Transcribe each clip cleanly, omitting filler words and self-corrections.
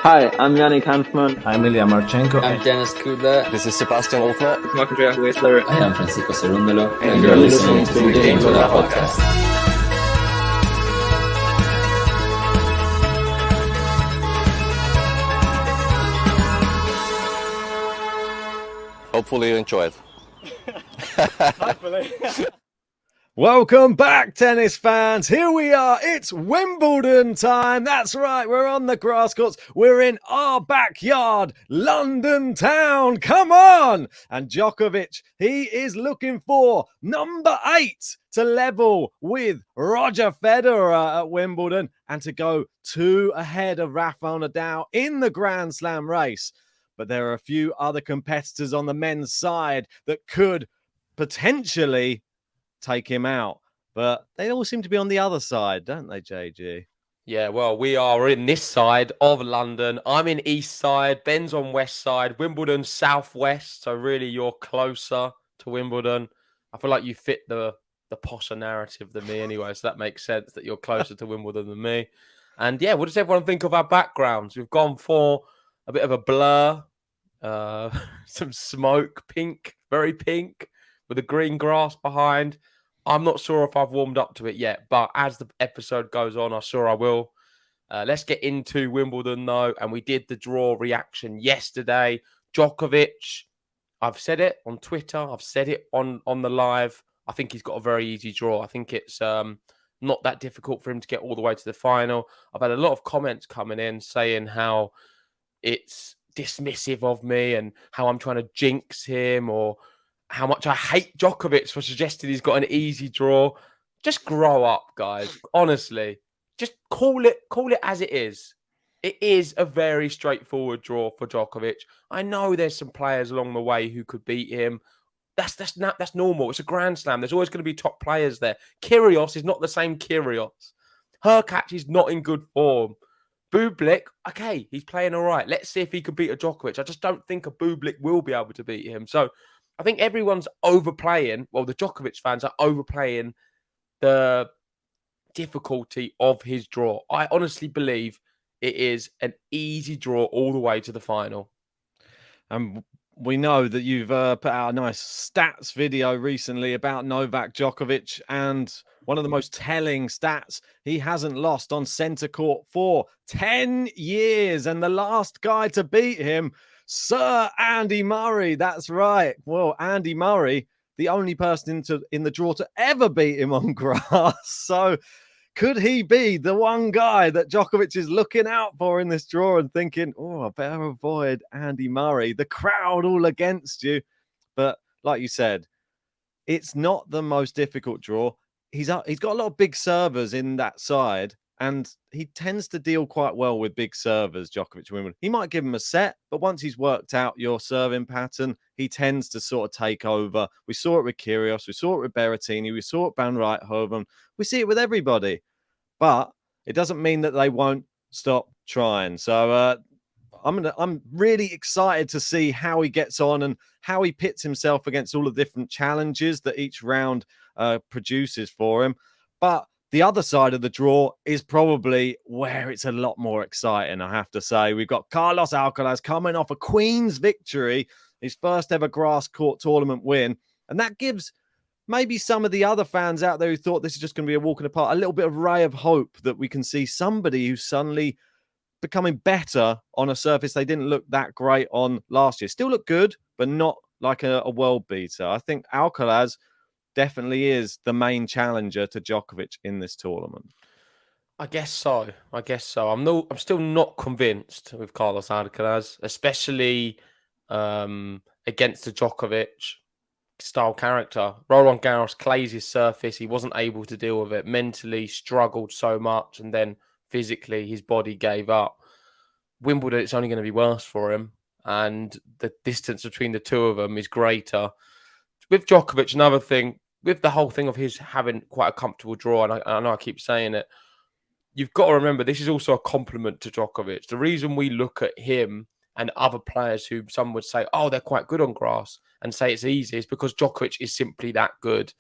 Hi, I'm Yannick Hanfman. I'm Ilya Marchenko. I'm Dennis Kudla. This is Sebastian Wolfner. It's Marc-Andrea Whistler. I am Francisco Cerundolo. And you're listening to the Game to Love podcast. Hopefully you enjoy it. Hopefully. Welcome back, tennis fans. Here we are. It's Wimbledon time. That's right. We're on the grass courts. We're in our backyard, London town. Come on. And Djokovic, he is looking for number 8 to level with Roger Federer at Wimbledon and to go 2 ahead of Rafael Nadal in the Grand Slam race. But there are a few other competitors on the men's side that could potentially take him out. But they all seem to be on the other side, don't they, JG? Yeah, well, we are in this side of London. I'm in east side. Ben's on west side. Wimbledon southwest. So really, you're closer to Wimbledon. I feel like you fit the posher narrative than me anyway. So that makes sense that you're closer to Wimbledon than me. And yeah, what does everyone think of our backgrounds? We've gone for a bit of a blur, some smoke, pink, very pink, with the green grass behind. I'm not sure if I've warmed up to it yet, but as the episode goes on, I'm sure I will. Let's get into Wimbledon, though. And we did the draw reaction yesterday. Djokovic, I've said it on Twitter. I've said it on the live. I think he's got a very easy draw. I think it's not that difficult for him to get all the way to the final. I've had a lot of comments coming in saying how it's dismissive of me and how I'm trying to jinx him or how much I hate Djokovic for suggesting he's got an easy draw. Just grow up, guys. Honestly, just call it as it is. It is a very straightforward draw for Djokovic. I know there's some players along the way who could beat him. That's normal. It's a Grand Slam. There's always going to be top players there. Kyrgios is not the same Kyrgios. Hurkacz is not in good form. Bublik, okay, he's playing all right. Let's see if he can beat a Djokovic. I just don't think a Bublik will be able to beat him. So I think everyone's overplaying. Well, the Djokovic fans are overplaying the difficulty of his draw. I honestly believe it is an easy draw all the way to the final. We know that you've put out a nice stats video recently about Novak Djokovic, and one of the most telling stats, he hasn't lost on centre court for 10 years, and the last guy to beat him, Sir Andy Murray. That's right. Well, Andy Murray, the only person in the draw to ever beat him on grass. So could he be the one guy that Djokovic is looking out for in this draw and thinking, oh, I better avoid Andy Murray, the crowd all against you? But like you said, it's not the most difficult draw. He's got a lot of big servers in that side, and he tends to deal quite well with big servers, Djokovic Wimbledon. He might give him a set, but once he's worked out your serving pattern, he tends to sort of take over. We saw it with Kyrgios, we saw it with Berrettini, we saw it with Van Rijthoven. We see it with everybody. But it doesn't mean that they won't stop trying. So I'm really excited to see how he gets on and how he pits himself against all the different challenges that each round produces for him. But the other side of the draw is probably where it's a lot more exciting, I have to say. We've got Carlos Alcaraz coming off a Queen's victory, his first ever grass court tournament win. And that gives maybe some of the other fans out there who thought this is just going to be a walk in the park, a little bit of ray of hope that we can see somebody who's suddenly becoming better on a surface they didn't look that great on last year. Still look good, but not like a world beater. I think Alcaraz definitely is the main challenger to Djokovic in this tournament. I guess so. I'm still not convinced with Carlos Alcaraz, especially against the Djokovic style character. Roland Garros clays his surface. He wasn't able to deal with it. Mentally struggled so much, and then physically his body gave up. Wimbledon, it's only going to be worse for him, and the distance between the two of them is greater. With Djokovic, another thing, with the whole thing of his having quite a comfortable draw, and I know I keep saying it, you've got to remember this is also a compliment to Djokovic. The reason we look at him and other players who some would say, oh, they're quite good on grass and say it's easy is because Djokovic is simply that good.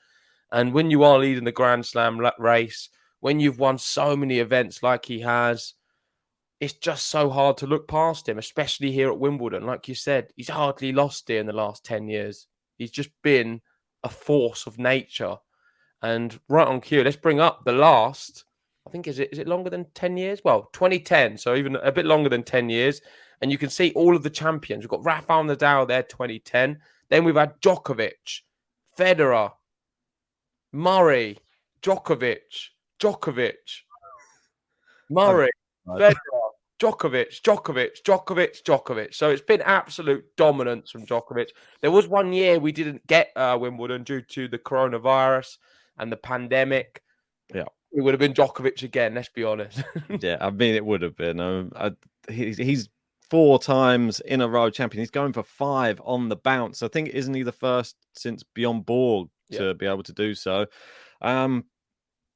And when you are leading the Grand Slam race, when you've won so many events like he has, it's just so hard to look past him, especially here at Wimbledon. Like you said, he's hardly lost here in the last 10 years. He's just been a force of nature. And right on cue, let's bring up the last, I think, is it longer than 10 years? Well, 2010, so even a bit longer than 10 years. And you can see all of the champions. We've got Rafael Nadal there, 2010. Then we've had Djokovic, Federer, Murray, Djokovic, Murray, Federer, Djokovic. So it's been absolute dominance from Djokovic. There was one year we didn't get Wimbledon due to the coronavirus and the pandemic. Yeah. It would have been Djokovic again, let's be honest. Yeah, I mean, it would have been. He's 4 times in a row champion. He's going for 5 on the bounce. I think, isn't he the first since Bjorn Borg to be able to do so?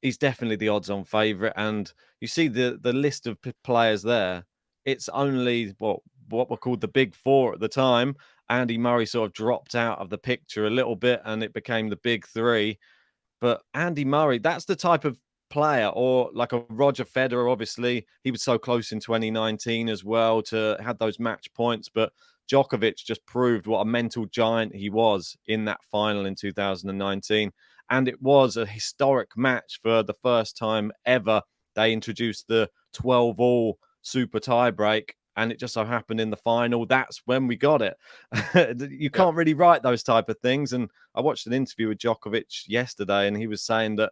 He's definitely the odds-on favourite. And you see the list of players there. It's only what were called the big 4 at the time. Andy Murray sort of dropped out of the picture a little bit, and it became the big 3. But Andy Murray, that's the type of player, or like a Roger Federer, obviously. He was so close in 2019 as well to had those match points. But Djokovic just proved what a mental giant he was in that final in 2019. And it was a historic match for the first time ever. They introduced the 12-all super tiebreak. And it just so happened in the final, that's when we got it. You can't really write those type of things. And I watched an interview with Djokovic yesterday, and he was saying that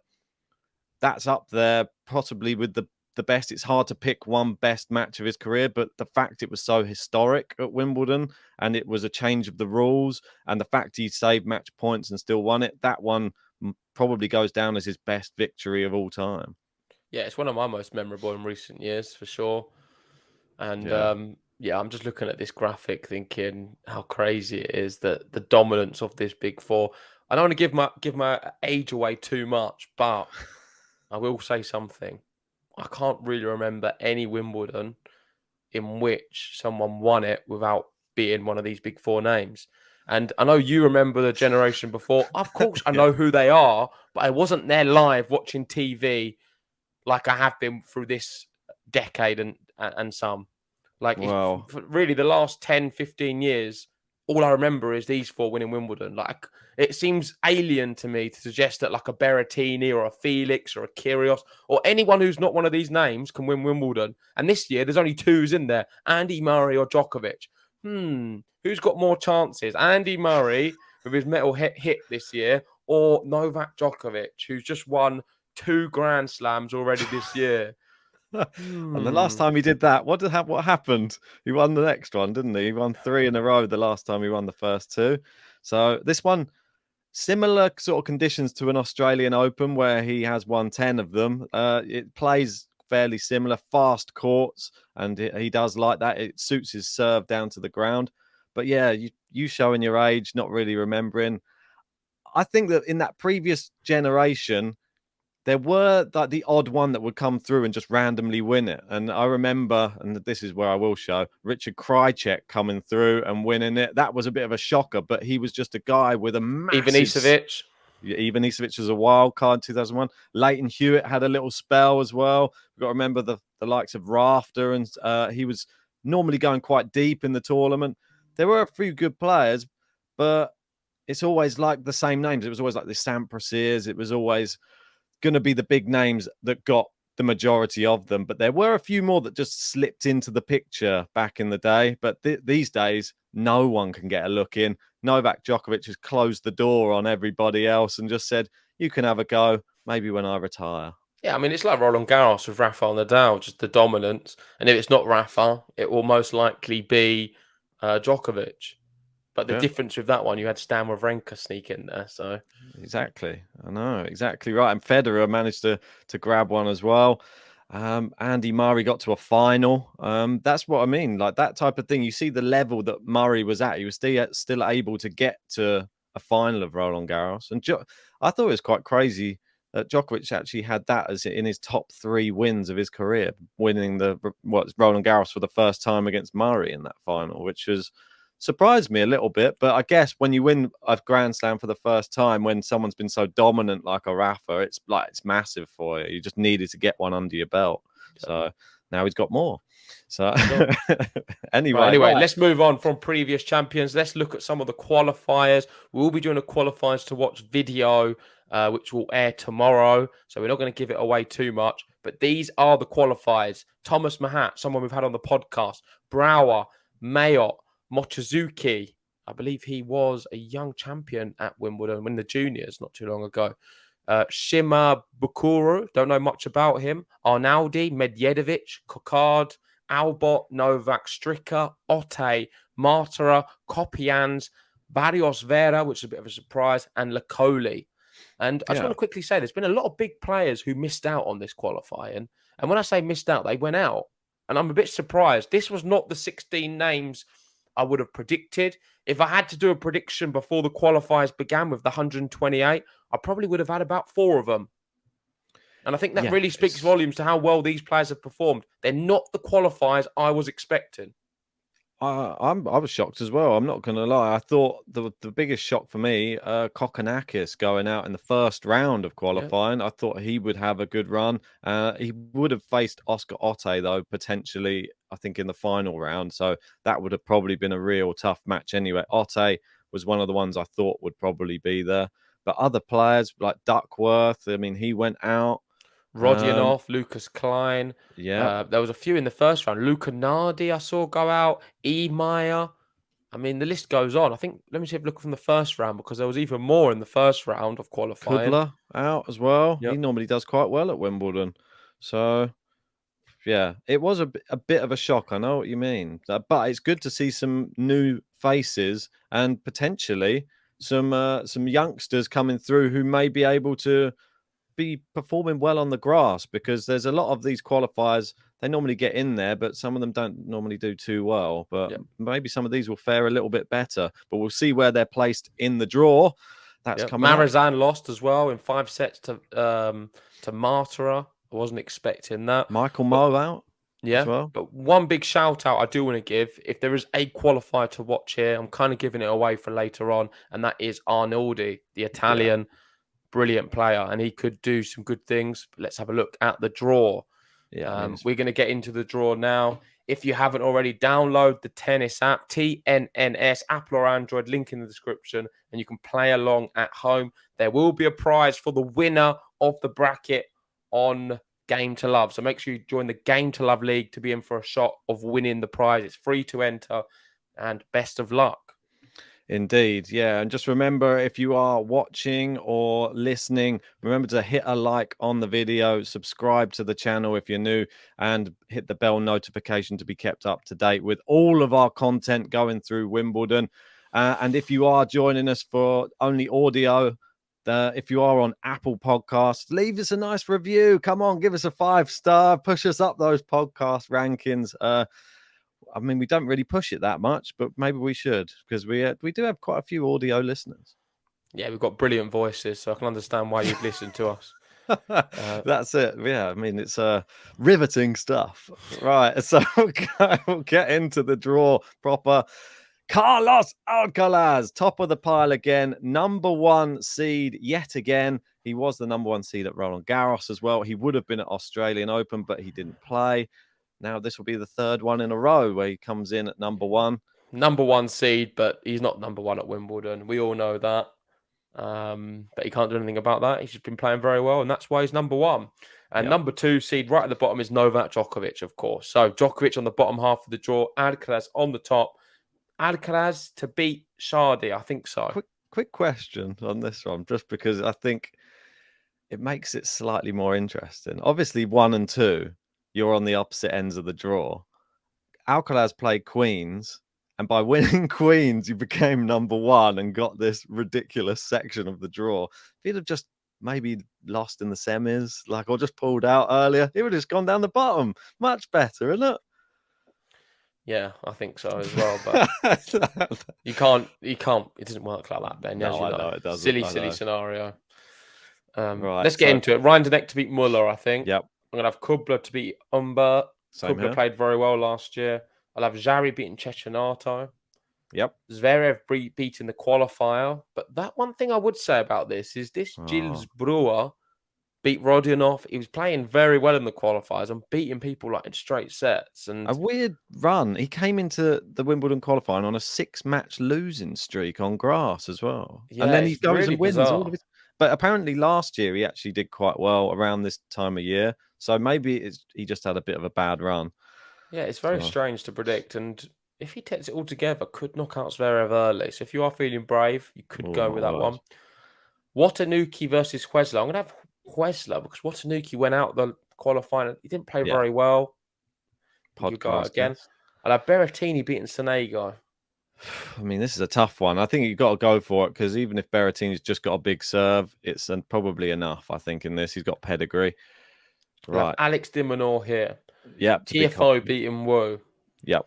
that's up there possibly with the best. It's hard to pick one best match of his career, but the fact it was so historic at Wimbledon, and it was a change of the rules, and the fact he saved match points and still won it, that one probably goes down as his best victory of all time. Yeah, it's one of my most memorable in recent years, for sure. And I'm just looking at this graphic thinking how crazy it is that the dominance of this big 4. I don't want to give my age away too much, but I will say something. I can't really remember any Wimbledon in which someone won it without being one of these big 4 names. And I know you remember the generation before. Of course, I know who they are, but I wasn't there live watching TV like I have been through this decade and some. Like, really, the last 10, 15 years, all I remember is these 4 winning Wimbledon. Like, it seems alien to me to suggest that like a Berrettini or a Felix or a Kyrgios or anyone who's not one of these names can win Wimbledon. And this year, there's only 2's in there, Andy Murray or Djokovic. Who's got more chances? Andy Murray with his metal hit this year, or Novak Djokovic, who's just won 2 Grand Slams already this year? And the last time he did that, what happened? He won the next one, didn't he? He won 3 in a row the last time he won the first 2. So this one, similar sort of conditions to an Australian Open where he has won 10 of them. It plays fairly similar, fast courts, and he does like that. It suits his serve down to the ground. But yeah, you showing your age, not really remembering. I think that in that previous generation, there were like the odd one that would come through and just randomly win it. And I remember, and this is where I will show, Richard Krajicek coming through and winning it. That was a bit of a shocker, but he was just a guy with a massive... Ivanisevic was a wild card in 2001. Leighton Hewitt had a little spell as well. We've got to remember the likes of Rafter, and he was normally going quite deep in the tournament. There were a few good players, but it's always like the same names. It was always like the Samprasiers. It was always going to be the big names that got the majority of them. But there were a few more that just slipped into the picture back in the day. But these days, no one can get a look in. Novak Djokovic has closed the door on everybody else and just said, you can have a go, maybe when I retire. Yeah, I mean, it's like Roland Garros with Rafael Nadal, just the dominance. And if it's not Rafa, it will most likely be Djokovic. But the difference with that one, you had Stan Wawrinka sneak in there. So exactly, I know, exactly right. And Federer managed to grab one as well. Andy Murray got to a final. That's what I mean, like that type of thing. You see the level that Murray was at. He was still able to get to a final of Roland Garros. And I thought it was quite crazy that Djokovic actually had that as in his top 3 wins of his career, winning Roland Garros for the first time against Murray in that final, which was surprised me a little bit. But I guess when you win a Grand Slam for the first time, when someone's been so dominant like a Rafa, it's massive for you. You just needed to get one under your belt. So now he's got more. So Anyway, right. let's move on from previous champions. Let's look at some of the qualifiers. We'll be doing a qualifiers to watch video, which will air tomorrow. So we're not going to give it away too much. But these are the qualifiers. Thomas Mahat, someone we've had on the podcast. Brower, Mayot, Mochizuki. I believe he was a young champion at Wimbledon in the juniors not too long ago. Shima Bukuru, don't know much about him. Arnaldi, Medvedevic, Kokard, Albot, Novak, Stricker, Otte, Martara, Kopians, Barrios Vera, which is a bit of a surprise, and Lacoli. And I just want to quickly say there's been a lot of big players who missed out on this qualifying. And when I say missed out, they went out. And I'm a bit surprised. This was not the 16 names I would have predicted. If I had to do a prediction before the qualifiers began with the 128, I probably would have had about 4 of them. And I think that really speaks volumes to how well these players have performed. They're not the qualifiers I was expecting. I was shocked as well. I'm not going to lie. I thought the biggest shock for me, Kokkinakis going out in the first round of qualifying. I thought he would have a good run. He would have faced Oscar Otte, though, potentially, I think, in the final round. So that would have probably been a real tough match anyway. Otte was one of the ones I thought would probably be there. But other players like Duckworth, I mean, he went out. Rodionov, Lucas Klein. Yeah. There was a few in the first round. Luca Nardi, I saw go out. E. Meyer. I mean, the list goes on. I think, let me see if I look from the first round, because there was even more in the first round of qualifying. Kudla out as well. Yep. He normally does quite well at Wimbledon. So, yeah, it was a bit of a shock. I know what you mean. But it's good to see some new faces and potentially some youngsters coming through who may be able to be performing well on the grass, because there's a lot of these qualifiers, they normally get in there, but some of them don't normally do too well. But maybe some of these will fare a little bit better. But we'll see where they're placed in the draw. That's coming up. Marizan lost as well in 5 sets to Martara. I wasn't expecting that. Michael Moe out. Yeah, as well. But one big shout out I do want to give, if there is a qualifier to watch here, I'm kind of giving it away for later on, and that is Arnaldi, the Italian. Brilliant player, and he could do some good things. But let's have a look at the draw. We're going to get into the draw now. If you haven't already, download the tennis app, TNNS, Apple or Android, link in the description, and you can play along at home. There will be a prize for the winner of the bracket on Game to Love. So make sure you join the Game to Love League to be in for a shot of winning the prize. It's free to enter, and best of luck. Indeed, yeah. And just remember, if you are watching or listening, remember to hit a like on the video, subscribe to the channel if you're new, and hit the bell notification to be kept up to date with all of our content going through Wimbledon. And if you are joining us for only audio, if you are on Apple Podcasts, leave us a nice review. Come on, give us a 5-star, push us up those podcast rankings. I mean, we don't really push it that much, but maybe we should, because we do have quite a few audio listeners. Yeah, we've got brilliant voices, so I can understand why you'd listen to us. That's it. Yeah, I mean, it's riveting stuff. Right, so we'll get into the draw proper. Carlos Alcaraz, top of the pile again, number 1 seed yet again. He was the number 1 seed at Roland Garros as well. He would have been at Australian Open, but he didn't play. Now this will be the 3rd one in a row where he comes in at number 1. Number 1 seed, but he's not number 1 at Wimbledon. We all know that. But he can't do anything about that. He's just been playing very well, and that's why he's number 1. And number 2 seed right at the bottom is Novak Djokovic, of course. So Djokovic on the bottom half of the draw, Alcaraz on the top. Alcaraz to beat Shardy, I think so. Quick question on this one, just because I think it makes it slightly more interesting. Obviously, 1 and 2. You're on the opposite ends of the draw. Alcaraz played Queens, and by winning Queens, you became number 1 and got this ridiculous section of the draw. If he'd have just maybe lost in the semis, or just pulled out earlier, he would have just gone down the bottom. Much better, isn't it? Yeah, I think so as well. But you can't. It doesn't work like that, Ben. No, I know it doesn't. Silly scenario. Right, let's get into it. Ryan Deneck to beat Muller, I think. Yep. I'm going to have Kubler to beat Umber. Kubler played very well last year. I'll have Jarry beating Cecchinato. Yep. Zverev beating the qualifier. But that one thing I would say about this is Gilles Brewer beat Rodionov. He was playing very well in the qualifiers and beating people like in straight sets. And A weird run. He came into the Wimbledon qualifying on a 6-match losing streak on grass as well. And yeah, then he it's goes really and wins all bizarre. of his. But apparently last year he actually did quite well around this time of year. So maybe he just had a bit of a bad run. Yeah, it's very So- strange to predict. And if he takes it all together, could knock out Zverev early. So if you are feeling brave, you could Oh, go my with that word. one. Watanuki versus Huesler. I'm going to have Huesler because Watanuki went out the qualifying. He didn't play Yeah. very well. You go Podcast again. I'll have Berrettini beating Sonego. I mean, this is a tough one. I think you've got to go for it because even if Berrettini's just got a big serve, it's probably enough. I think in this he's got pedigree. I'll have Right. Alex de Minaur here. Yep. TFO beating Wu. Yep.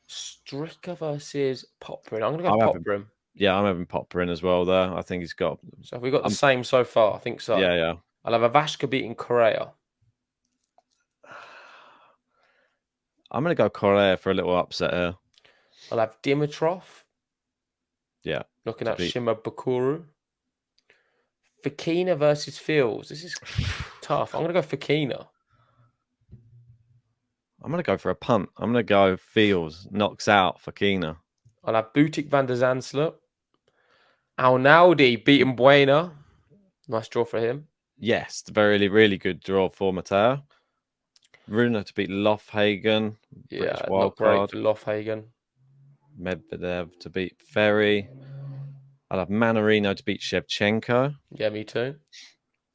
Stricker versus Popperin. I'm going to go I'm having- Popperin. Yeah, I'm having Popper in as well there. I think he's got. So have we got the same so far? I think so. Yeah. I'll have Avashka beating Correa. I'm going to go Correa for a little upset here. I'll have Dimitrov. Yeah. Looking to at beat- Shima Bakuru. Fekina versus Fields. This is tough. I'm going to go Fekina. I'm going to go for a punt. I'm going to go Fields knocks out Fakina. I'll have Butik van der Zandslup. Alnaldi beating Buena. Nice draw for him. Yes, very, really good draw for Mateo. Runa to beat Lofhagen. British Yeah, wild not great card. for Lofhagen. Medvedev to beat Ferry. I'll have Manarino to beat Shevchenko. Yeah, me too.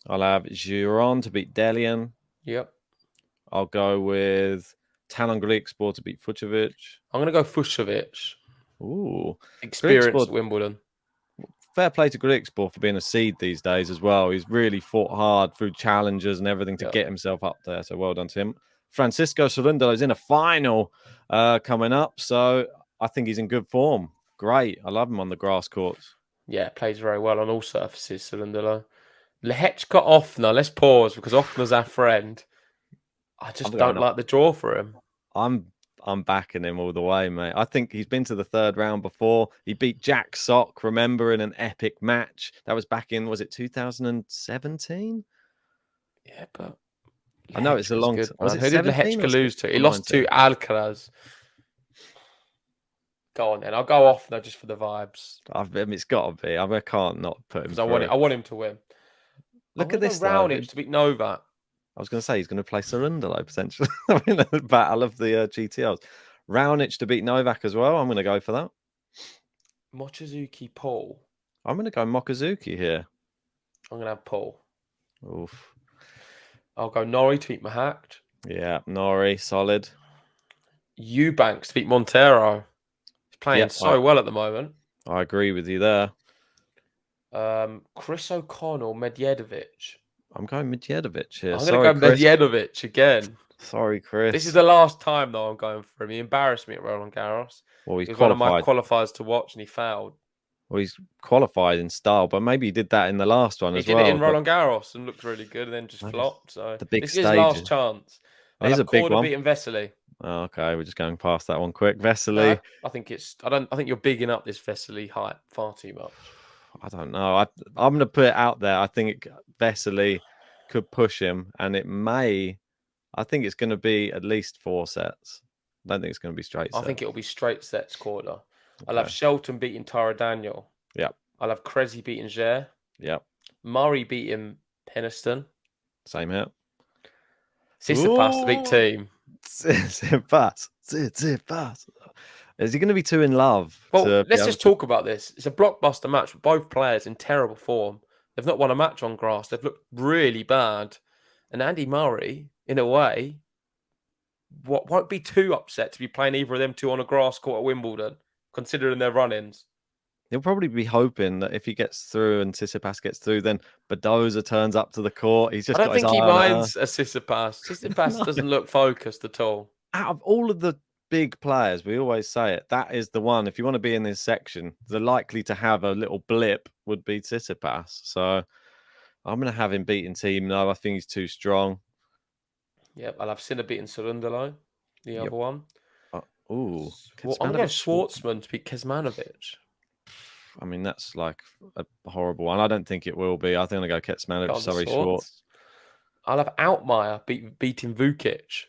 I'll have Giron to beat Delian. Yep. I'll go with Talon Grigspor to beat Fucovic. I'm going to go Fusovic. Ooh. Experienced Grigspor- at Wimbledon. Fair play to Grigspor for being a seed these days as well. He's really fought hard through challenges and everything to Yeah. get himself up there. So well done to him. Francisco Cerundolo is in a final coming up. So I think he's in good form. Great. I love him on the grass courts. Yeah, plays very well on all surfaces, Cerundolo. Lehechka Offner. Let's pause because Offner's our friend. I just I'm don't going like the draw for him. I'm backing him all the way, mate. I think he's been to the third round before. He beat Jack Sock, remember, in an epic match. That was back in, was it 2017? Yeah, but I know it's a Lehechka's long good, time. Was man. it Who did 17 or Lehechka lose to? He 19? lost to Alcaraz. Go on then. I'll go off now just for the vibes I mean, it's got to be. I can't not put him because I want him to win. Look I'm at gonna this. go Raonic to beat Novak. I was going to say he's going to play Cerundolo potentially. I mean, the battle of the GTLs. Raonic to beat Novak as well. I'm going to go for that. Mochizuki Paul. I'm going to go Mokazuki here. I'm gonna have Paul. Oof. I'll go Nori to beat Mahakt. Yeah, Nori, solid. Eubanks to beat Montero. He's playing Yeah, so well at the moment. I agree with you there. Chris O'Connell, Medvedev. I'm going Medvedev here. I'm Sorry, going to go Chris. Medvedev again. Sorry, Chris. This is the last time, though, I'm going for him. He embarrassed me at Roland Garros. Well, He he's was one of my qualified. qualifiers to watch, and he fouled. Well, he's qualified in style, but maybe he did that in the last one He as did well. it in but Roland Garros and looked really good, and then just Maybe flopped. So the big this is his last stages. chance. It I'll is have a big Korda one. beating Vesely. Oh, okay, we're just going past that one quick. Vesely, I think it's. I think you're bigging up this Vesely hype far too much. I don't know. I'm going to put it out there. I think Vesely could push him, and it may. I think it's going to be at least 4 sets. I don't think it's going to be straight I sets. think it'll be straight sets Korda. I'll Okay. have Shelton beating Tara Daniel. Yep. I'll have Cressy beating Ger. Yep, Murray beating Peniston. same here. Tsitsipas, the big team. Tsitsipas. Is he going to be too in love? Well, to be let's able just to- talk about this. It's a blockbuster match with both players in terrible form. They've not won a match on grass. They've looked really bad. And Andy Murray, in a way, won't be too upset to be playing either of them two on a grass court at Wimbledon, considering their run-ins. He'll probably be hoping that if he gets through and Tsitsipas gets through, then Badoza turns up to the court. He's just I don't got his think he eye on her. minds a Tsitsipas. Tsitsipas No. doesn't look focused at all. Out of all of the big players, we always say it, that is the one. If you want to be in this section, the likely to have a little blip would be Tsitsipas. So I'm going to have him beating Team. No, I think he's too strong. Yep, I'll have Sinner beating Cerundolo, the Yep. other one. Ooh, Well, I'm going to go Kecmanovic, Schwartzman to beat Kecmanovic. I mean, that's like a horrible one. I don't think it will be. I think I'm going to go Ketsmanovic. Go on, Sorry, Schwartz. Schwartz. I'll have Altmaier beating Vukic.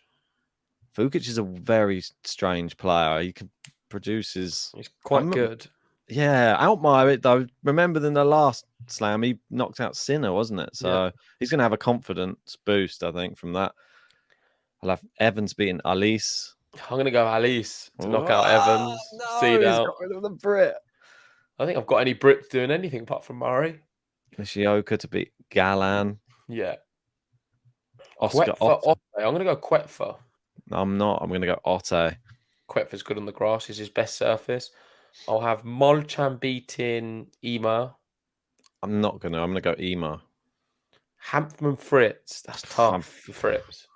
Vukic is a very strange player. He can produces. He's quite good. Yeah, Altmaier it though. Remember in the last slam, he knocked out Sinner, wasn't it? So he's going to have a confidence boost, I think, from that. I'll have Evans beating Alice. I'm going to go Alice to knock out Evans. No, Seed he's out. got rid of the Brit. I think I've got any Brits doing anything apart from Murray. Nishioka to beat Galan. Yeah. Oscar Quetfer, Otte. I'm going to go Quetfer. I'm not. I'm going to go Otte. Quetfer's good on the grass. Is his best surface. I'll have Molchan beating Ema. I'm not going to. I'm going to go Ema. Hampman Fritz. That's tough for Fritz.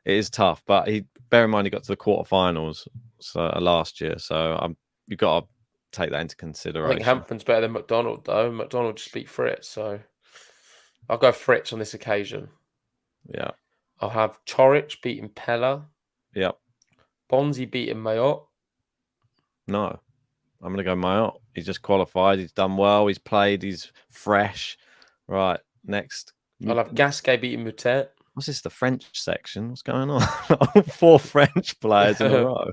It is tough, but bear in mind he got to the quarterfinals last year, so you've got to take that into I consideration. think Hampton's better than McDonald, though. McDonald just beat Fritz, so I'll go Fritz on this occasion. Yeah. I'll have Chorich beating Pella. Yep. Bonzi beating Mayotte. No, I'm going to go Mayotte. He's just qualified. He's done well. He's played. He's fresh. Right. Next. I'll have Gasquet beating Moutet. What's this? The French section? What's going on? 4 French players in a row.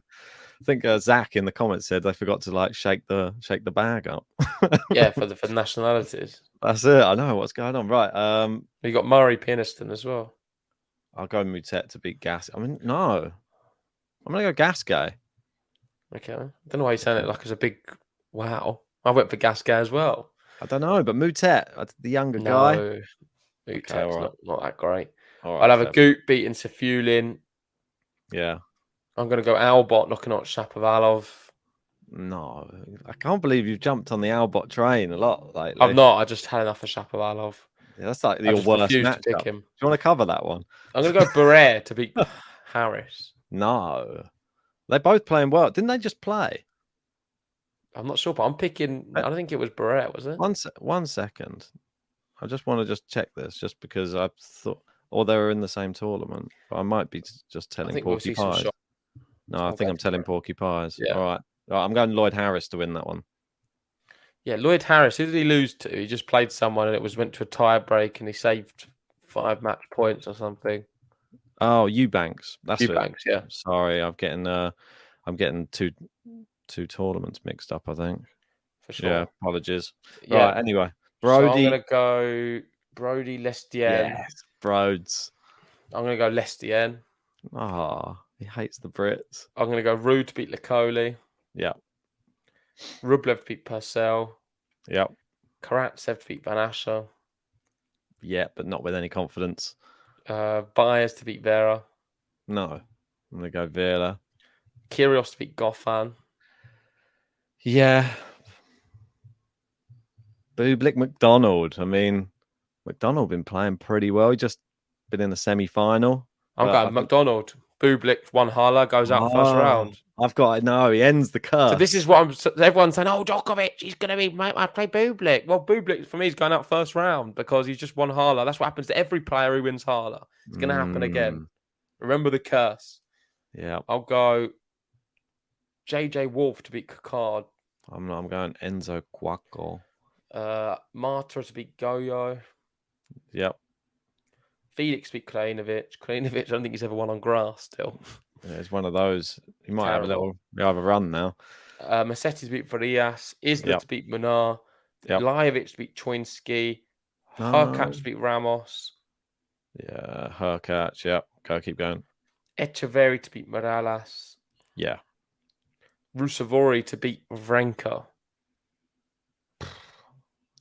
I think Zach in the comments said they forgot to shake the bag up. Yeah, for the nationalities. That's it. I know what's going on. Right. We got Murray Piniston as well. I'll go Moutet to beat Gas. I mean, no. I'm gonna go Gasquet. Okay. I don't know why you're saying it like it's a big wow. I went for Gasquet as well. I don't know, but Moutet, the younger guy. No. Moutet's right. not that great. All right, I'll have a Goot beating Sefulin. Yeah. I'm going to go Albot knocking out Shapovalov. No, I can't believe you've jumped on the Albot train a lot lately. I'm not. I just had enough of Shapovalov. Yeah, that's like your worst matchup. To pick him. Do you want to cover that one? I'm going to go Barrère to beat Harris. No. They're both playing well. Didn't they just play? I'm not sure, but I'm picking... I don't think it was Barrère, was it? 1 second. I just want to check this just because I thought... Or they were in the same tournament. But I might be just telling Porky Pies. No, I think I'm telling Porky Pies. Yeah. All right. I'm going Lloyd Harris to win that one. Yeah, Lloyd Harris. Who did he lose to? He just played someone and it went to a tie break and he saved 5 match points or something. Oh, Eubanks. That's Eubanks, yeah. Sorry, I'm getting two tournaments mixed up, I think. For sure. Yeah, apologies. Yeah. Right, anyway. Brody. So I'm going to go Brody Lestienne. Yes, Broads. I'm going to go Lestienne. He hates the Brits. I'm going to go Rude to beat Licoli. Yeah. Rublev to beat Purcell. Yep. Karatsev to beat Van Ascher. Yeah, but not with any confidence. Byers to beat Vera. No. I'm going to go Vera. Kyrgios to beat Goffin. Yeah. Bublik McDonald. I mean, McDonald been playing pretty well. He just been in the semi-final. I'm going McDonald. Bublik won Hala, goes out first round. I've got it. No, he ends the curse. So this is what everyone's saying. Oh, Djokovic, he's going to be. I play Bublik. Well, Bublik for me is going out first round because he's just won Hala. That's what happens to every player who wins Hala. It's going to happen again. Remember the curse. Yeah. I'll go JJ Wolf to beat Kakard. I'm going Enzo Quacco. Marta to beat Goyo. Yep. Felix to beat Krajinovic. Krajinovic, I don't think he's ever won on grass still. Yeah, it's one of those. He might have a run now. Massetti to beat Varias. Isner to beat Munar. Lajovic to beat Chwinsky. Hurkacz to beat Ramos. Yeah, Hurkacz. Yep. Go, keep going. Echeverry to beat Morales. Yeah. Rusevori to beat Vrenka.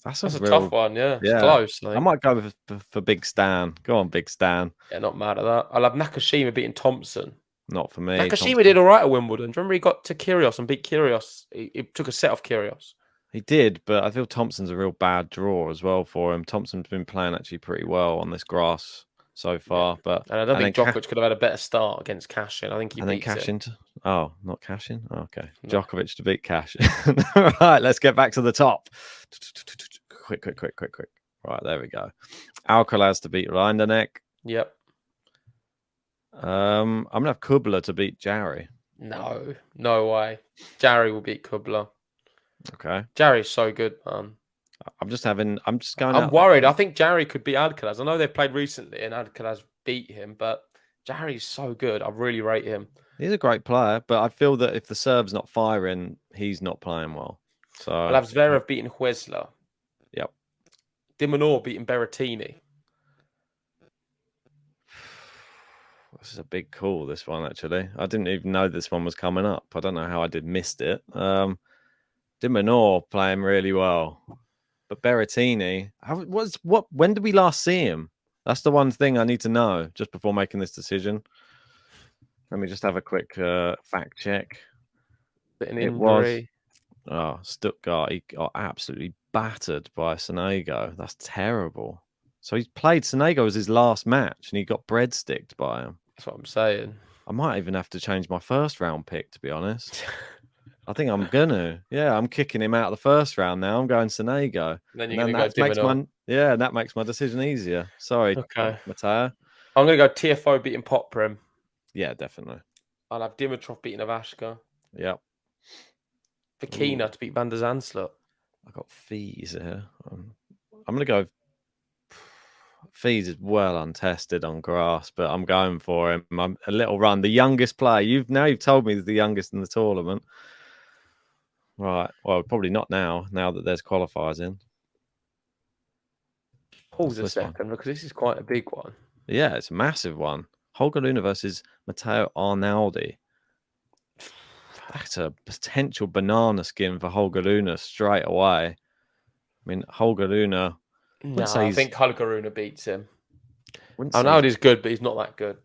That's a tough one, yeah. It's close. I might go for Big Stan. Go on, Big Stan. Yeah, not mad at that. I'll have Nakashima beating Thompson. Not for me. Nakashima did all right at Wimbledon. Do you remember he got to Kyrgios and beat Kyrgios? He took a set off Kyrgios. He did, but I feel Thompson's a real bad draw as well for him. Thompson's been playing actually pretty well on this grass so far. But and I don't think Djokovic could have had a better start against Cashin. I think he beats Cashin. Oh, not Cashin? Oh, okay. No. Djokovic to beat Cashin. Right, let's get back to the top. Quick. Right, there we go. Alcaraz to beat Rinderknecht. Yep. I'm going to have Kubler to beat Jarry. No way. Jarry will beat Kubler. Okay. Jarry's so good, man. I'm just going I'm out. worried. I think Jarry could beat Alcaraz. I know they've played recently and Alcaraz beat him, but Jarry's so good. I really rate him. He's a great player, but I feel that if the serve's not firing, he's not playing well. So I'll have Zverev beating Huesler. Yep. De Minaur beating Berrettini. This is a big call, this one, actually. I didn't even know this one was coming up. I don't know how I missed it. De Minaur playing really well. But Berrettini, when did we last see him? That's the one thing I need to know just before making this decision. Let me just have a quick fact check. It was Stuttgart. He got absolutely battered by Sonego. That's terrible. So he played Sonego as his last match and he got breadsticked by him. That's what I'm saying. I might even have to change my first round pick, to be honest. I think I'm gonna. Yeah, I'm kicking him out of the first round now. I'm going Sonego. Then you're going to go De Minaur. That makes my decision easier. Sorry, Okay. Matteo. I'm going to go TFO beating Popprem. Yeah, definitely. I'll have Dimitrov beating Avashka. Yep. Vakina to beat Van der Zandslup. I got Fees here. I'm going to go. Fees is well untested on grass, but I'm going for him. I'm a little run. The youngest player. You've told me he's the youngest in the tournament. Right. Well, probably not now that there's qualifiers in. Pause a second because this is quite a big one. Yeah, it's a massive one. Holger Rune versus Matteo Arnaldi. That's a potential banana skin for Holger Rune straight away. I mean, Holger Rune. I think Holger Rune beats him. Arnaldi's good, but he's not that good.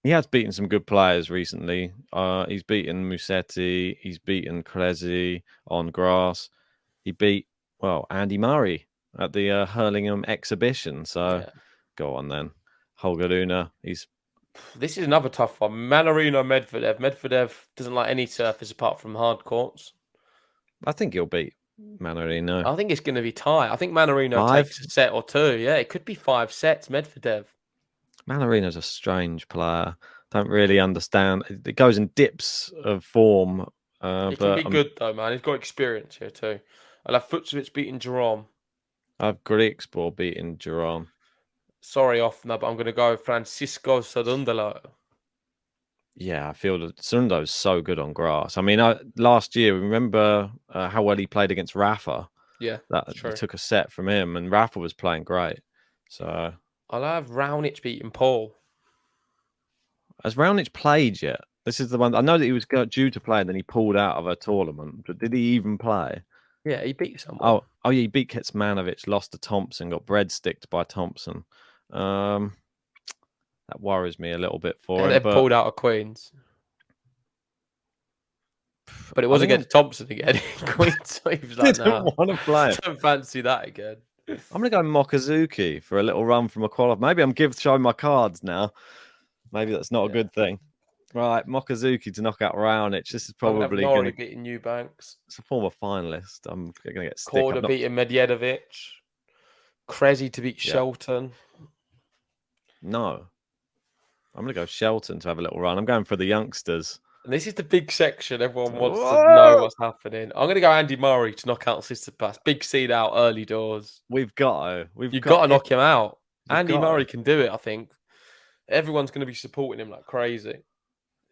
He has beaten some good players recently. He's beaten Musetti. He's beaten Cressy on grass. He beat, Andy Murray at the Hurlingham exhibition. So go on then. Holger Rune. This is another tough one. Mannarino, Medvedev. Medvedev doesn't like any surface apart from hard courts. I think he'll beat Mannarino. I think it's going to be tight. I think Mannarino takes a set or two. Yeah, it could be 5 sets, Medvedev. Mannarino's a strange player. Don't really understand. It goes in dips of form. He can be good though, man. He's got experience here too. I'll have Fucsovics beating Jerome. I have Griekspoor beating Jerome. Sorry, off now, but I'm going to go Francisco Cerundolo. Yeah, I feel that Sundo's so good on grass. I mean, last year, remember how well he played against Rafa? Yeah, that he took a set from him, and Rafa was playing great. So I'll have Raonic beating Paul. Has Raonic played yet? This is the one. I know that he was due to play, and then he pulled out of a tournament. But did he even play? Yeah, he beat someone. Oh, yeah, he beat Kecmanovic, lost to Thompson, got breadsticked by Thompson. That worries me a little bit for him. They pulled out of Queens. But it was against Thompson again. Queens, so he was like, didn't want to play. I don't fancy that again. I'm going to go Mokazuki for a little run from a qualifier. Maybe I'm showing my cards now. Maybe that's not a good thing. Right, Mokazuki to knock out Raonic. This is probably going to beating Eubanks. It's a former finalist. I'm going to get stick. Korda beating Medvedev. Cressy to beat Shelton. No. I'm going to go Shelton to have a little run. I'm going for the youngsters. And this is the big section. Everyone wants to know what's happening. I'm going to go Andy Murray to knock out Tsitsipas. Big seed out, early doors. You've got to knock him out. Andy Murray can do it, I think. Everyone's going to be supporting him like crazy.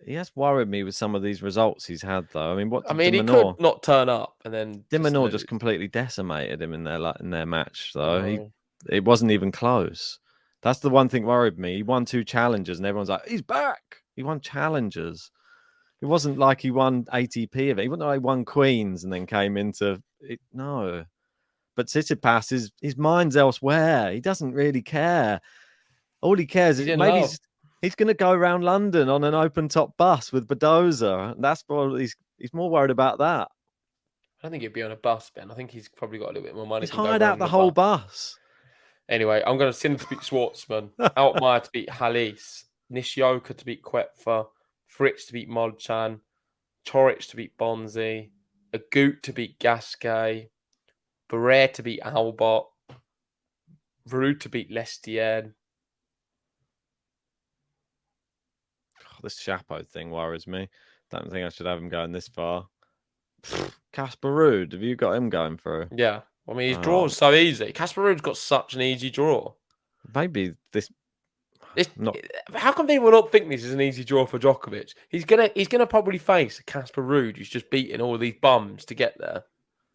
He has worried me with some of these results he's had, though. I mean, he could not turn up and then. De Minaur just completely decimated him in their match, though. It wasn't even close. That's the one thing worried me. He won 2 challenges, and everyone's like, "He's back." He won challenges. It wasn't like he won ATP of it. He wasn't like he won Queens and then came into it. No, but Tsitsipas, his mind's elsewhere. He doesn't really care. All he cares is maybe he's going to go around London on an open top bus with Badoza. That's probably he's more worried about that. I don't think he'd be on a bus, Ben. I think he's probably got a little bit more money. He's hired out the whole bus. Anyway, I'm going to Sinner to beat Schwartzman, Altmaier to beat Halis, Nishioka to beat Koepfer, Fritz to beat Molchan, Chorich to beat Bonzi, Agut to beat Gasquet, Barrère to beat Albot, Veru to beat Lestienne. This Chapeau thing worries me. Don't think I should have him going this far. Casper Ruud, have you got him going through? Yeah. I mean, his Oh. draw's so easy. Casper Ruud's got such an easy draw. Maybe this. It's, Not. How can people not think this is an easy draw for Djokovic? He's gonna probably face a Casper Ruud who's just beating all these bums to get there.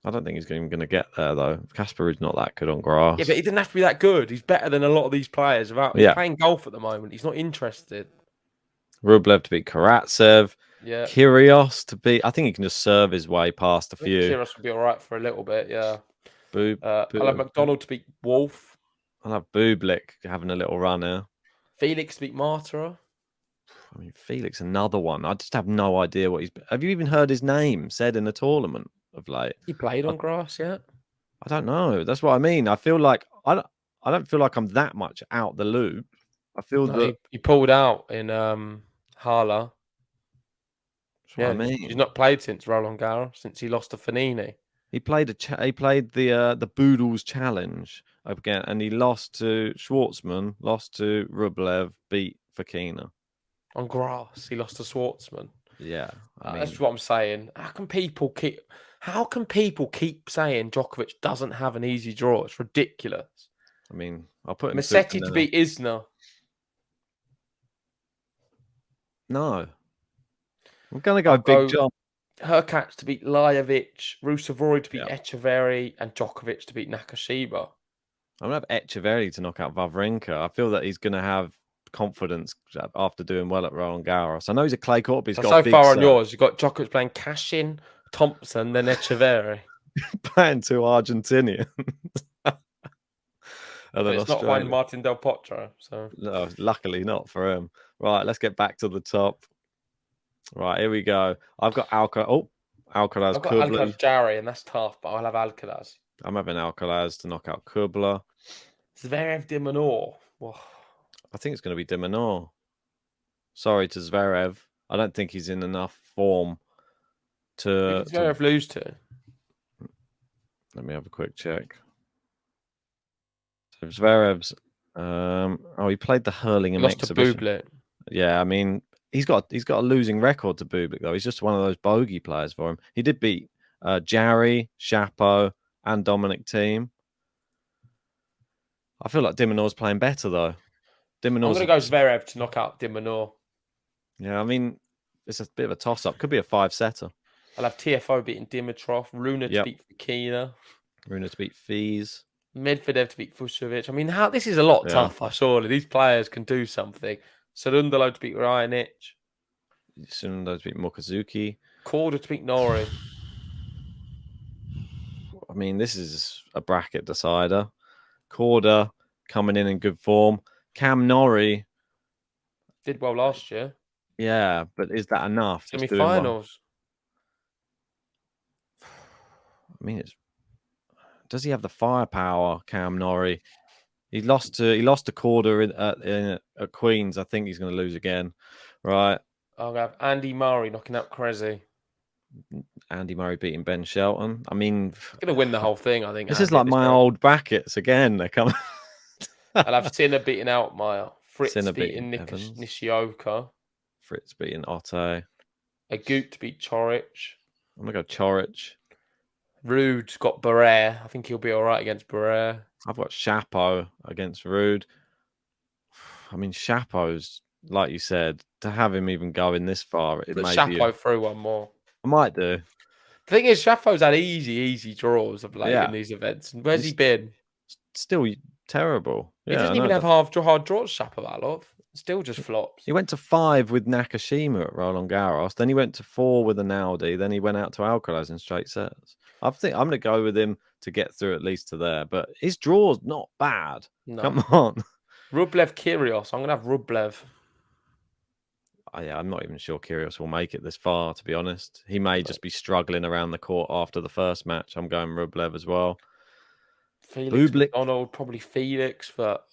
I don't think he's even going to get there though. Casper Ruud's not that good on grass. Yeah, but he didn't have to be that good. He's better than a lot of these players. He's playing golf at the moment. He's not interested. Rublev to beat Karatsev. Yeah. Kyrgios to beat. I think he can just serve his way past a few. Kyrgios will be all right for a little bit. Yeah. I'll I'll have McDonald to beat Wolf. I'll have Bublik having a little run here. Felix to beat Martyra. I mean, Felix, another one. I just have no idea what he's. Have you even heard his name said in a tournament of late? He played on grass yet? I don't know. That's what I mean. I feel like I don't feel like I'm that much out the loop. I feel that he pulled out in Hala. that's what I mean. He's not played since Roland Garros, since he lost to Fanini. He played the Boodles Challenge again, and he lost to Schwartzman, lost to Rublev, beat Fokina. On grass, he lost to Schwartzman. Yeah, I mean, that's what I'm saying. How can people keep saying Djokovic doesn't have an easy draw? It's ridiculous. I mean, I'll put him. Musetti to beat Isner. No, I'm gonna go Big John. Hurkacz to beat Lajovic, Rusevori to beat Echeverry, and Djokovic to beat Nakashima. I'm gonna have Echeverry to knock out Wawrinka. I feel that he's gonna have confidence after doing well at Roland Garros. I know he's a clay court, but he's got so a big far serve. on yours. You've got Djokovic playing Cashin, Thompson, then Echeverry. Playing two Argentinians. And then It's not Juan Martin Del Potro. So no, luckily not for him. Right, let's get back to the top. Right, here we go. I've got Alcaraz. Oh, Alcaraz. I've got Kubler. Alcaraz Jarry, and that's tough, but I'll have Alcaraz. I'm having Alcaraz to knock out Kubler. Zverev de Minaur. I think it's going to be de Minaur. Sorry to Zverev. I don't think he's in enough form to. Who did Zverev lose to? Let me have a quick check. So Zverev's. He played the Hurlingham exhibition. To Bublik. Yeah, I mean, he's got a losing record to Bublik though. He's just one of those bogey players for him. He did beat Jarry, Shapo, and Dominic Thiem. I feel like de Minaur's playing better though. I'm going to go Zverev to knock out de Minaur. Yeah, I mean, it's a bit of a toss-up. Could be a 5-setter. I'll have TFO beating Dimitrov, Rune to beat Fokina, Rune to beat Fees, Medvedev to beat Fusovic. I mean, this is a lot tougher. Surely these players can do something. Cerundolo to beat Rajanic, Cerundolo to beat Mokazuki, Korda to beat Nori. I mean, this is a bracket decider. Korda coming in good form. Cam Norrie did well last year. Yeah, but is that enough? Semi-finals. I mean, does he have the firepower, Cam Norrie? He lost to Korda at Queens. I think he's going to lose again, right? I'll have Andy Murray knocking out Cressy. Andy Murray beating Ben Shelton. I mean, he's going to win the whole thing. I think this is like my old brackets again. They're coming. I'll have Sinner beating Altmaier. Fritz Sinner beating Nishioka. Fritz beating Otto. Agut to beat Chorich. I'm going to go Chorich. Rude's got Barrere. I think he'll be all right against Barrere. I've got Shapo against Rude. I mean, Shapo's, like you said, to have him even going this far, it may Shapo through one more. I might do. The thing is, Shapo's had easy draws of late in these events. And where's he been? Still terrible. He doesn't even have hard draws, Shapovalov. Still just flops. He went to 5 with Nakashima at Roland Garros. Then he went to 4 with Analdi. Then he went out to Alcaraz in straight sets. I think I'm going to go with him to get through at least to there. But his draw's not bad. No. Come on. Rublev Kyrgios. I'm going to have Rublev. Yeah, I'm not even sure Kyrgios will make it this far, to be honest. He may just be struggling around the court after the first match. I'm going Rublev as well. Felix McDonald, probably Felix, but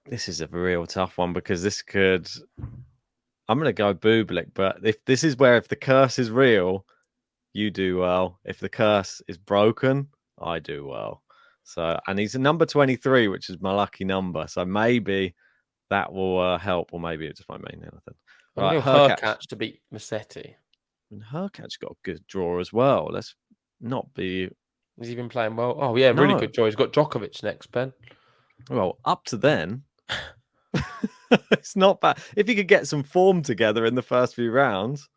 this is a real tough one because this could. I'm going to go Bublik, but if the curse is real, you do well. If the curse is broken, I do well. So, and he's a number 23, which is my lucky number. So maybe that will help, or maybe it just won't mean anything. Right, Hurkacz to beat Musetti. And Hurkacz got a good draw as well. Let's not be Has he been playing well? Oh, yeah, really No. good draw. He's got Djokovic next, Ben. well up to then. It's not bad if you could get some form together in the first few rounds.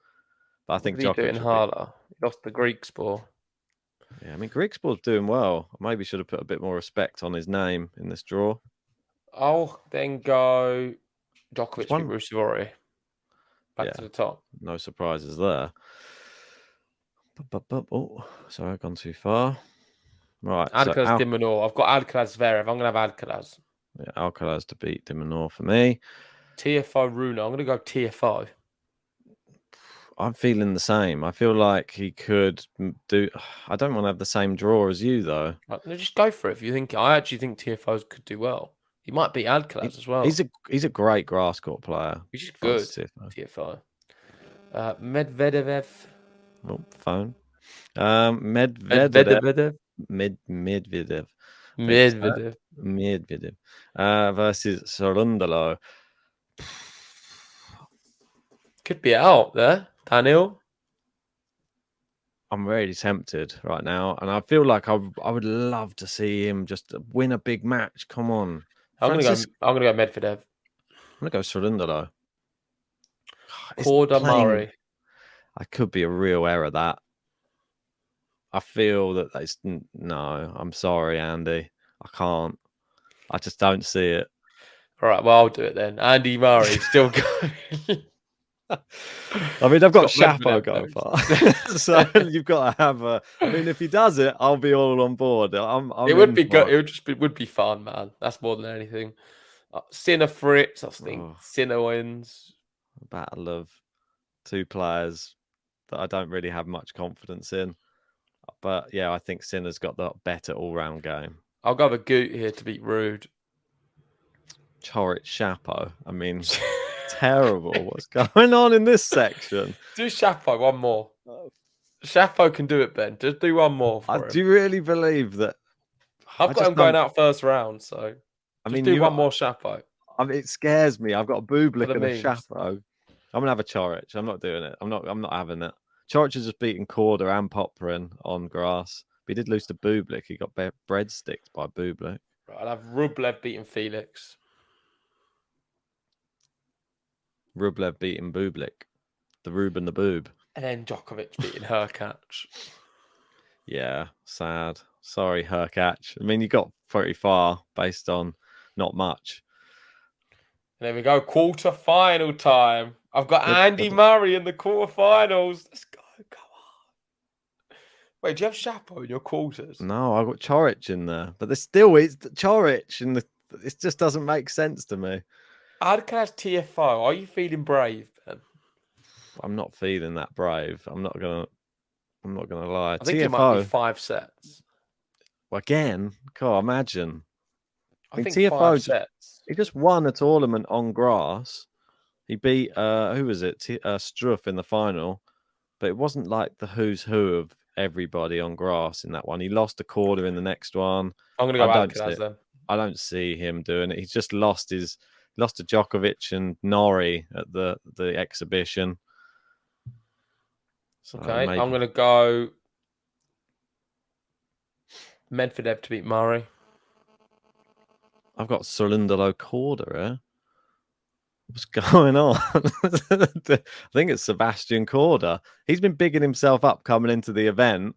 But I think What did he do Djokovic in would be- harder? He lost the Greek sport. Yeah, I mean, Grigspor's doing well. I maybe should have put a bit more respect on his name in this draw. I'll then go Djokovic Which one? beat Ruusuvuori. Back Yeah. to the top. No surprises there. Oh, sorry, I've gone too far. Right, Alcaraz, De Minaur. I've got Alcaraz Zverev. I'm going to have Alcaraz. Alcaraz to beat De Minaur for me. TFO Rune. I'm going to go TFO. I'm feeling the same. I feel like he could do. I don't want to have the same draw as you, though. No, just go for it if you think. I actually think TFOs could do well. He might beat Alcaraz as well. He's a great grass court player. He's just good. TFO. Medvedev. Oh, phone. Medvedev. Medvedev. Versus Sorundalo. Could be out there, Daniel. I'm really tempted right now, and I feel like I would love to see him just win a big match. Come on, I'm gonna go Medvedev. I'm gonna go Sorundalo. Korda Murray. I could be a real error that. I feel that it's no. I'm sorry, Andy. I can't. I just don't see it. All right, well, I'll do it then. Andy Murray still going. I mean, I've got Chapo going far, so you've got to have a. I mean, if he does it, I'll be all on board. It would be good. It would be fun, man. That's more than anything. Sinner Fritz, I think Sinner wins. A battle of two players that I don't really have much confidence in, but yeah, I think Sinner's got the better all-round game. I'll go with Goot here to beat Rude. Choric Chapo. I mean. Terrible. What's going on in this section? Do Chapo one more. Chapo can do it, Ben. Just do one more for him. Do you really believe that? I've got him going out first round, so I mean, do one more Chapo. I mean, it scares me. I've got a Bublik and a Chapo. I'm gonna have a Choric. I'm not doing it. I'm not having it. Choric has just beaten Korda and Popperin on grass. But he did lose to Bublik. He got breadsticks by Bublik. Right, I'll have Rublev beating Felix. Rublev beating Bublik. The Rube and the Boob. And then Djokovic beating Hurkacz. Yeah, sad. Sorry, Hurkacz. I mean, you got pretty far based on not much. And there we go. Quarter-final time. I've got Andy Murray in the quarterfinals. Let's go. Come on. Wait, do you have Chapo in your quarters? No, I've got Choric in there. But there's still it's Choric and it just doesn't make sense to me. Alcaraz TFO. Are you feeling brave, Ben? I'm not feeling that brave. I'm not gonna lie. I think TFO, it might be 5 sets. Well, again, can't imagine. I think TFO 5 sets. He just won a tournament on grass. He beat who was it? Struff in the final, but it wasn't like the who's who of everybody on grass in that one. He lost a quarter in the next one. I'm gonna go Alcaraz then. I don't see him doing it. He's just lost to Djokovic and Norrie at the exhibition. So okay, I'm going to go Medvedev to beat Murray. I've got Sorundalo Korda here. What's going on? I think it's Sebastian Korda. He's been bigging himself up coming into the event.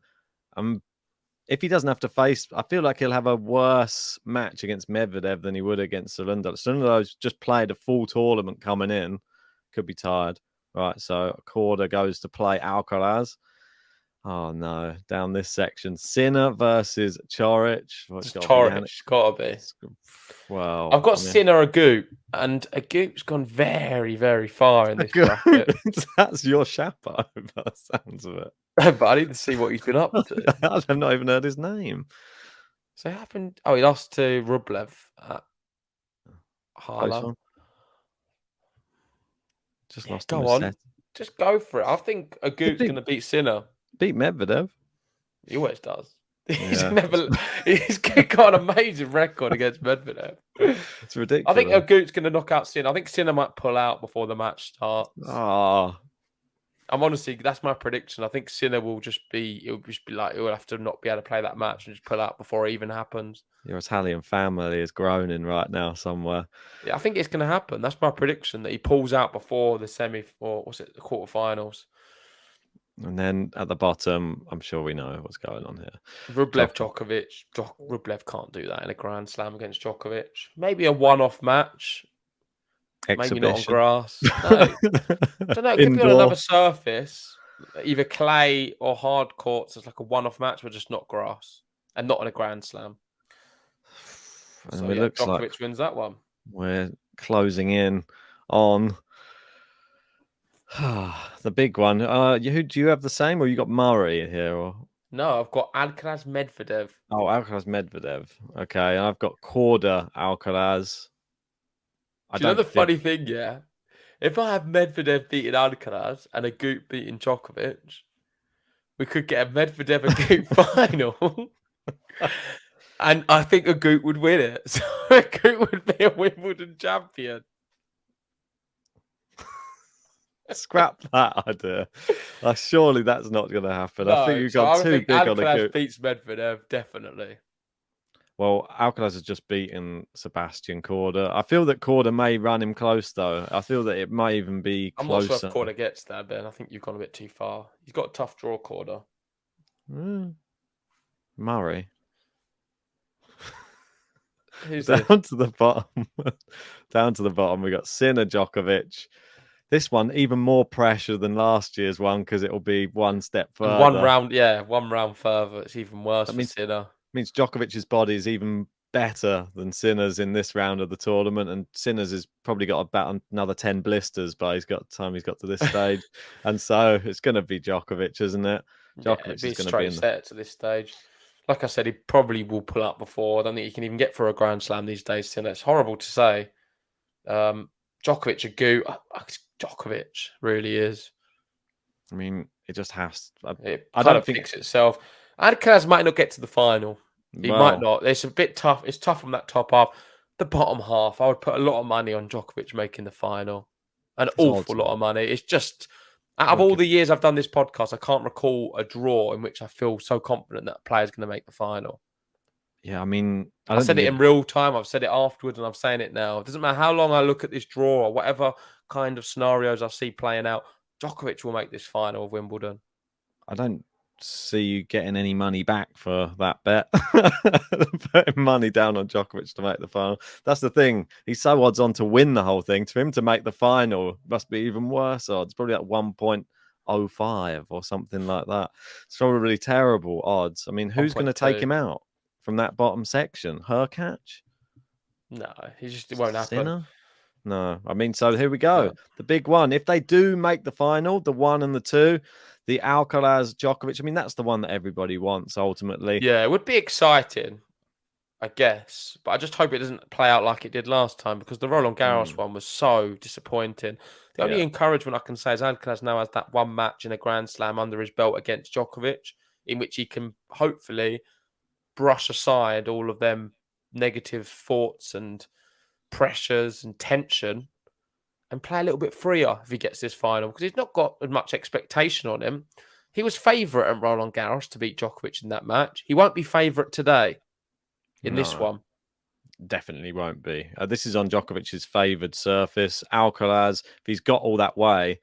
If he doesn't have to face, I feel like he'll have a worse match against Medvedev than he would against Sorundalo. Sorundalo's just played a full tournament coming in. Could be tired. Right, so Korda goes to play Alcaraz. Oh, no. Down this section. Sinner versus Choric. Choric, gotta be. Well, I've got Sinner Agut, and Agut's gone very, very far in this bracket. That's your Chapo, by the sounds of it. But I need to see what he's been up to. I've not even heard his name. So it happened. Oh, he lost to Rublev at Harlow. Just lost. Go on. Just go for it. I think Agut's going to beat Sinner. Beat Medvedev. He always does. Yeah. He's got an amazing record against Medvedev. It's ridiculous. I think Agut's going to knock out Sinner. I think Sinner might pull out before the match starts. Oh, I'm honestly, that's my prediction. I think Sinner will just be, it'll just be like, he'll have to not be able to play that match and just pull out before it even happens. Your Italian family is groaning right now somewhere. Yeah, I think it's going to happen. That's my prediction, that he pulls out before the the quarterfinals. And then at the bottom, I'm sure we know what's going on here. Rublev, Djokovic. Rublev can't do that in a Grand Slam against Djokovic. Maybe a one-off match. Exhibition. Maybe not on grass. No. I don't know. It could be on another surface, either clay or hard courts. It's like a one-off match, but just not grass and not on a Grand Slam. And So it looks Djokovic like wins that one. we're closing in on the big one. Who do you have the same, or you got Murray here? Or No, I've got Alcaraz Medvedev. oh, Alcaraz Medvedev. Okay, I've got Korda Alcaraz. Do you know the funny thing? Yeah, if I have Medvedev beating Alcaraz and a Goot beating Djokovic, we could get a Medvedev and Goot final. And I think a Goot would win it. So a Goot would be a Wimbledon champion. Scrap that idea. Surely that's not going to happen. I think you've got too big on a Goot. Beats Medvedev, definitely. Well, Alcaraz has just beaten Sebastian Korda. I feel that Korda may run him close, though. I feel that it may even be closer. I'm not sure if Korda gets there, Ben. I think you've gone a bit too far. He's got a tough draw, Korda. Murray. Who's down to the bottom. Down to the bottom, we got Sinner Djokovic. This one, even more pressure than last year's one because it'll be one step further. And one round further. It's even worse for Sinner. Means Djokovic's body is even better than Sinner's in this round of the tournament, and Sinner's has probably got about another 10 blisters by he's got to this stage, and so it's going to be Djokovic, isn't it? Djokovic is going to be in set to this stage. Like I said, he probably will pull up before. I don't think he can even get for a Grand Slam these days. Sinner, it's horrible to say. Djokovic a Goot. Djokovic really is. I mean, it just has. I don't think fix itself. Alcaraz might not get to the final. He might not. It's a bit tough. It's tough from that top half. The bottom half, I would put a lot of money on Djokovic making the final. An awful lot of money. It's just, out of all the years I've done this podcast, I can't recall a draw in which I feel so confident that a player's going to make the final. Yeah, I mean, I said it in real time. I've said it afterwards, and I'm saying it now. It doesn't matter how long I look at this draw or whatever kind of scenarios I see playing out. Djokovic will make this final of Wimbledon. I don't see you getting any money back for that bet. Putting money down on Djokovic to make the final. That's the thing. He's so odds on to win the whole thing. For him to make the final must be even worse odds. Probably at 1.05 or something like that. It's probably terrible odds. I mean, who's going to take him out from that bottom section? Hurkacz? No, it won't happen. Sinner? No. I mean, so here we go. No. The big one. If they do make the final, the 1 and the 2, the Alcaraz Djokovic, I mean, that's the one that everybody wants ultimately. Yeah, it would be exciting, I guess. But I just hope it doesn't play out like it did last time, because the Roland Garros one was so disappointing. The only encouragement I can say is Alcaraz now has that one match in a Grand Slam under his belt against Djokovic, in which he can hopefully brush aside all of them negative thoughts and pressures and tension and play a little bit freer if he gets this final, because he's not got as much expectation on him. He was favourite at Roland Garros to beat Djokovic in that match. He won't be favourite today in this one. Definitely won't be. This is on Djokovic's favoured surface. Alcaraz, if he's got all that way,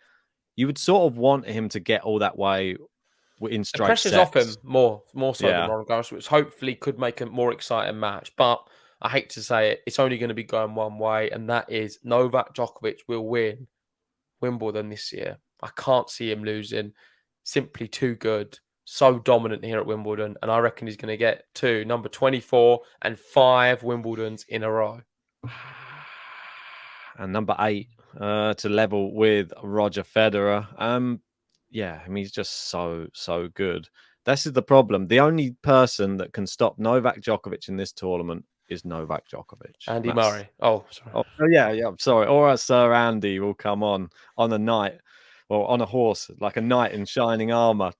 you would sort of want him to get all that way in straight pressure's sets. Off him more so than Roland Garros, which hopefully could make a more exciting match. But I hate to say it, it's only going to be going one way, and that is Novak Djokovic will win Wimbledon this year. I can't see him losing. Simply too good. So dominant here at Wimbledon, and I reckon he's going to get to number 24 and 5 Wimbledons in a row. And number 8 to level with Roger Federer. Yeah, I mean, he's just so good. This is the problem. The only person that can stop Novak Djokovic in this tournament is Novak Djokovic. Andy Murray. Oh, sorry. Oh, yeah, I'm sorry. Or Sir Andy will come on a night, or on a horse, like a knight in shining armour,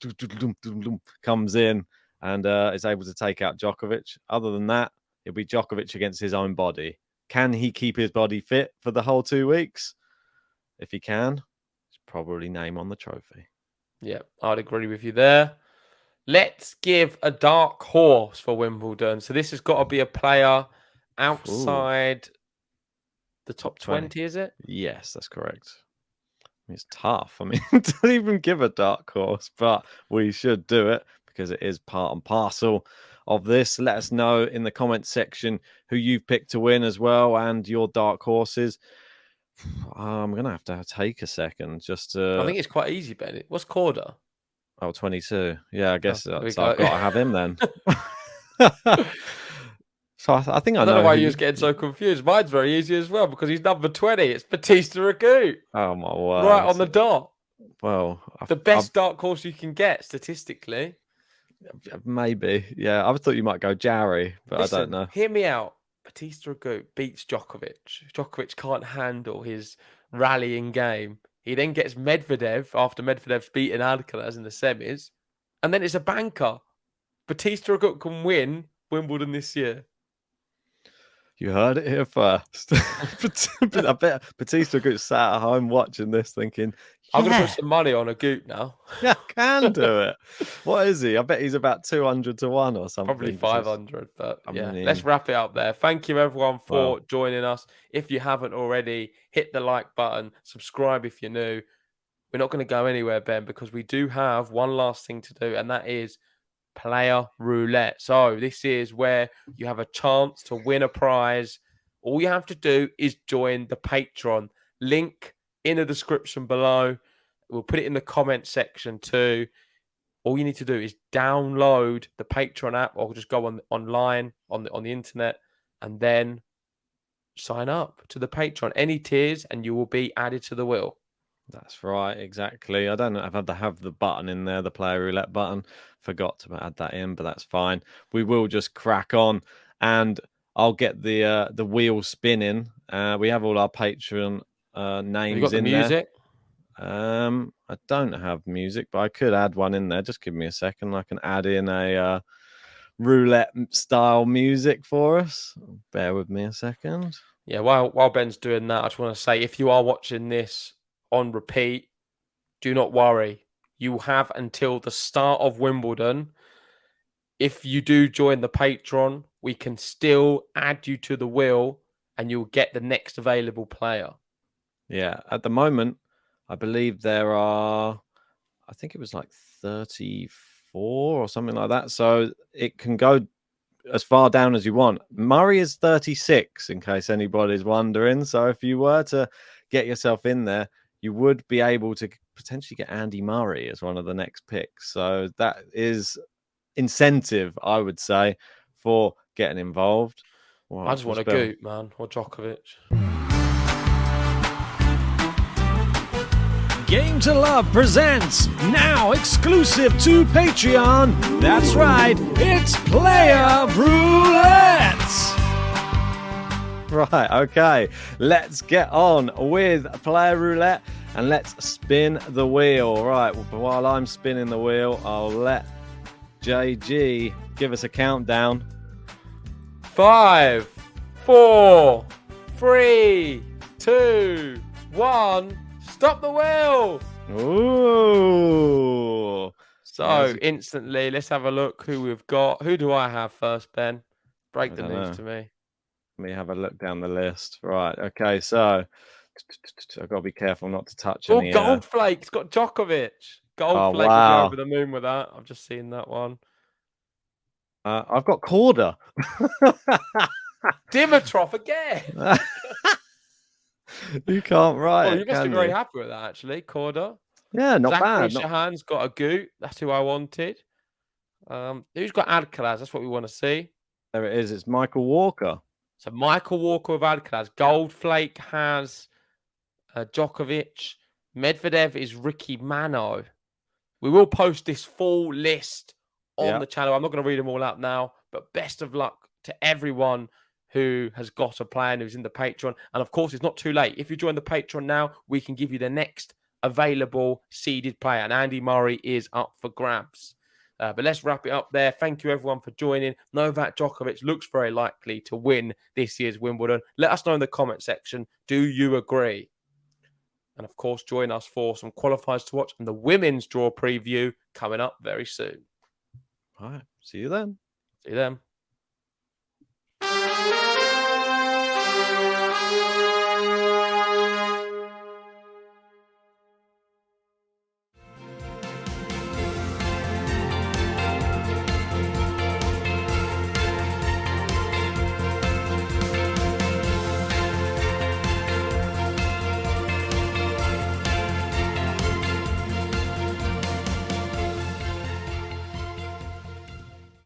comes in and is able to take out Djokovic. Other than that, it'll be Djokovic against his own body. Can he keep his body fit for the whole 2 weeks? If he can, it's probably name on the trophy. Yeah, I'd agree with you there. Let's give a dark horse for Wimbledon. So this has got to be a player outside the top 20, is it? Yes, that's correct. It's tough. I mean, to even give a dark horse, but we should do it because it is part and parcel of this. Let us know in the comment section who you've picked to win as well and your dark horses. I'm going to have to take a second just to... I think it's quite easy, Ben. What's Corda? Oh, 22. Yeah, I guess there we so I've go. got to have him then. So I think I don't know why you was getting so confused. Mine's very easy as well because he's number 20. It's Batista Agut. Oh, my word. Right on the dot. Well, The best dark horse you can get statistically. Maybe. Yeah, I thought you might go Jarry, but Listen, I don't know. Hear me out. Batista Agut beats Djokovic. Djokovic can't handle his rallying game. He then gets Medvedev after Medvedev's beaten Alcaraz in the semis. And then it's a banker. Batista Agut can win Wimbledon this year. You heard it here first. I bet Batista Agut sat at home watching this thinking, I'm going to put some money on Agut now. yeah, I can do it. What is he? I bet he's about 200 to 1 or something. Probably 500, but I yeah. mean- Let's wrap it up there. Thank you, everyone, for joining us. If you haven't already, hit the like button, subscribe if you're new. We're not going to go anywhere, Ben, because we do have one last thing to do, and that is player roulette. So this is where you have a chance to win a prize. All you have to do is join the Patreon. Link in the description below. We'll put it in the comment section too. All you need to do is download the Patreon app or just go online on the internet and then sign up to the Patreon. Any tiers and you will be added to the wheel. That's right, exactly. I don't know if I have the button in there, the player roulette button. Forgot to add that in, but that's fine. We will just crack on and I'll get the wheel spinning. We have all our Patreon names You got the in music? there. I don't have music, but I could add one in there. Just give me a second. I can add in a roulette style music for us. Bear with me a second. Yeah, while Ben's doing that, I just want to say if you are watching this on repeat, do not worry. You have until the start of Wimbledon. If you do join the Patreon, we can still add you to the wheel and you'll get the next available player. Yeah, at the moment, I believe there are, I think it was like 34 or something like that. So it can go as far down as you want. Murray is 36, in case anybody's wondering. So if you were to get yourself in there, you would be able to potentially get Andy Murray as one of the next picks. So that is incentive, I would say, for getting involved. Well, I just want to Agut, man, or Djokovic. Game to Love presents, now exclusive to Patreon. That's right, it's Player Roulette. Right, okay, let's get on with Player Roulette and let's spin the wheel. Right, while I'm spinning the wheel, I'll let JG give us a countdown. 5, 4, 3, 2, 1. Stop the wheel. Ooh. So instantly, let's have a look who we've got. Who do I have first, Ben? Break the news to me. Let me have a look down the list. Right. Okay. So I've got to be careful not to touch Oh, any. Gold Flake's got Djokovic. Gold Flake wow. will be over the moon with that. I've just seen that one. I've got Korda. Dimitrov again. You can't write. Oh, you must be very happy with that, actually. Korda. Yeah, not Zachary bad. Shahan's got a Agut. That's who I wanted. Who's got Alcaraz? That's what we want to see. There it is. It's Michael Walker. So Michael Walker with Alcaraz. Gold Flake has Djokovic. Medvedev is Ricky Mano. We will post this full list on the channel. I'm not going to read them all out now, but best of luck to everyone who has got a plan, who's in the Patreon. And of course, it's not too late. If you join the Patreon now, we can give you the next available seeded player. And Andy Murray is up for grabs. But let's wrap it up there. Thank you, everyone, for joining. Novak Djokovic looks very likely to win this year's Wimbledon. Let us know in the comment section. Do you agree? And of course, join us for some qualifiers to watch and the women's draw preview coming up very soon. All right. See you then. See you then.